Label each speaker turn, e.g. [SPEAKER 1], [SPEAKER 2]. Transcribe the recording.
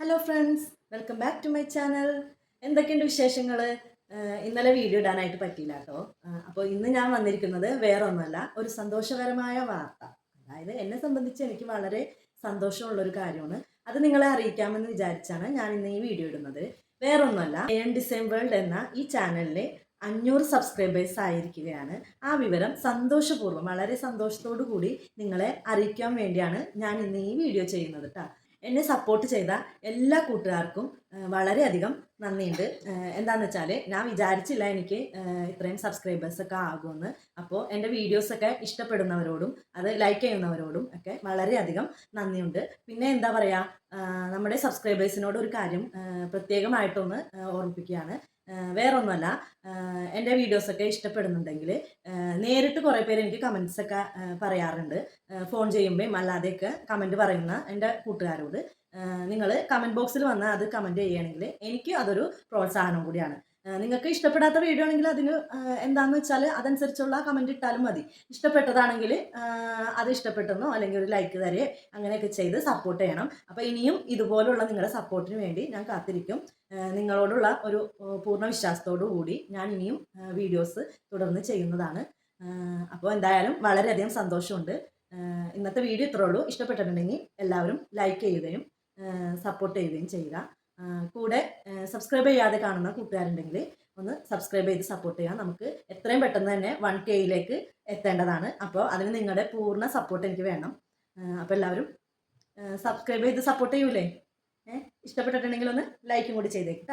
[SPEAKER 1] Hello friends, welcome back to my channel. എന്തൊക്കെയുണ്ട് വിശേഷങ്ങൾ? ഇന്നലെ വീഡിയോ ഇടാനായിട്ട് പറ്റിയില്ല കേട്ടോ. അപ്പോൾ ഇന്ന് ഞാൻ വന്നിരിക്കുന്നത് വേറെ ഒന്നുമല്ല, ഒരു സന്തോഷകരമായ വാർത്ത. അതായത് എന്നെ സംബന്ധിച്ച് എനിക്ക് വളരെ സന്തോഷമുള്ളൊരു കാര്യമാണ്. അത് നിങ്ങളെ അറിയിക്കാമെന്ന് വിചാരിച്ചാണ് ഞാൻ ഇന്ന് ഈ വീഡിയോ ഇടുന്നത്. വേറെ ഒന്നുമല്ല, AN Design World എന്ന ഈ ചാനലിലെ 500 സബ്സ്ക്രൈബേഴ്സ് ആയിരിക്കുകയാണ്. ആ വിവരം സന്തോഷപൂർവ്വം, വളരെ സന്തോഷത്തോടു കൂടി നിങ്ങളെ അറിയിക്കാൻ വേണ്ടിയാണ് ഞാൻ ഇന്ന് ഈ വീഡിയോ ചെയ്യുന്നത് കേട്ടോ. എന്നെ സപ്പോർട്ട് ചെയ്ത എല്ലാ കൂട്ടുകാർക്കും വളരെയധികം നന്ദിയുണ്ട്. എന്താണെന്ന് വെച്ചാൽ ഞാൻ വിചാരിച്ചില്ല എനിക്ക് ഇത്രയും സബ്സ്ക്രൈബേഴ്സൊക്കെ ആകുമെന്ന്. അപ്പോൾ എൻ്റെ വീഡിയോസൊക്കെ ഇഷ്ടപ്പെടുന്നവരോടും അത് ലൈക്ക് ചെയ്യുന്നവരോടും ഒക്കെ വളരെയധികം നന്ദിയുണ്ട്. പിന്നെ എന്താ പറയുക, നമ്മുടെ സബ്സ്ക്രൈബേഴ്സിനോട് ഒരു കാര്യം പ്രത്യേകമായിട്ടൊന്ന് ഓർമ്മിപ്പിക്കുകയാണ്. വേറൊന്നുമല്ല, എൻ്റെ വീഡിയോസൊക്കെ ഇഷ്ടപ്പെടുന്നുണ്ടെങ്കിൽ നേരിട്ട് കുറേ പേര് എനിക്ക് കമൻസൊക്കെ പറയാറുണ്ട്. ഫോൺ ചെയ്യുമ്പോഴും അല്ലാതെയൊക്കെ കമൻറ്റ് പറയുന്ന എൻ്റെ കൂട്ടുകാരോട് നിങ്ങൾ കമൻറ്റ് ബോക്സിൽ വന്ന് അത് കമൻറ്റ് ചെയ്യുകയാണെങ്കിൽ എനിക്ക് അതൊരു പ്രോത്സാഹനം കൂടിയാണ്. നിങ്ങൾക്ക് ഇഷ്ടപ്പെടാത്ത വീഡിയോ ആണെങ്കിൽ അതിന് എന്താണെന്ന് വെച്ചാൽ അതനുസരിച്ചുള്ള കമൻറ്റ് ഇട്ടാലും മതി. ഇഷ്ടപ്പെട്ടതാണെങ്കിൽ അത് ഇഷ്ടപ്പെട്ടെന്നോ അല്ലെങ്കിൽ ഒരു ലൈക്ക് തരേ അങ്ങനെയൊക്കെ ചെയ്ത് സപ്പോർട്ട് ചെയ്യണം. അപ്പോൾ ഇനിയും ഇതുപോലുള്ള നിങ്ങളുടെ സപ്പോർട്ടിന് വേണ്ടി ഞാൻ കാത്തിരിക്കും. നിങ്ങളോടുള്ള ഒരു പൂർണ്ണ വിശ്വാസത്തോടു കൂടി ഞാൻ ഇനിയും വീഡിയോസ് തുടർന്ന് ചെയ്യുന്നതാണ്. അപ്പോൾ എന്തായാലും വളരെയധികം സന്തോഷമുണ്ട്. ഇന്നത്തെ വീഡിയോ ഇത്രേ ഉള്ളൂ. ഇഷ്ടപ്പെട്ടിട്ടുണ്ടെങ്കിൽ എല്ലാവരും ലൈക്ക് ചെയ്യുകയും സപ്പോർട്ട് ചെയ്യുകയും ചെയ്യുക. കൂടെ സബ്സ്ക്രൈബ് ചെയ്യാതെ കാണുന്ന കൂട്ടുകാരുണ്ടെങ്കിൽ ഒന്ന് സബ്സ്ക്രൈബ് ചെയ്ത് സപ്പോർട്ട് ചെയ്യാം. നമുക്ക് എത്രയും പെട്ടെന്ന് തന്നെ 1Kയിലേക്ക് എത്തേണ്ടതാണ്. അപ്പോൾ അതിന് നിങ്ങളുടെ പൂർണ്ണ സപ്പോർട്ട് എനിക്ക് വേണം. അപ്പോൾ എല്ലാവരും സബ്സ്ക്രൈബ് ചെയ്ത് സപ്പോർട്ട് ചെയ്യൂലേ? ഇഷ്ടപ്പെട്ടിട്ടുണ്ടെങ്കിൽ ഒന്ന് ലൈക്കും കൂടി ചെയ്തേക്ക്.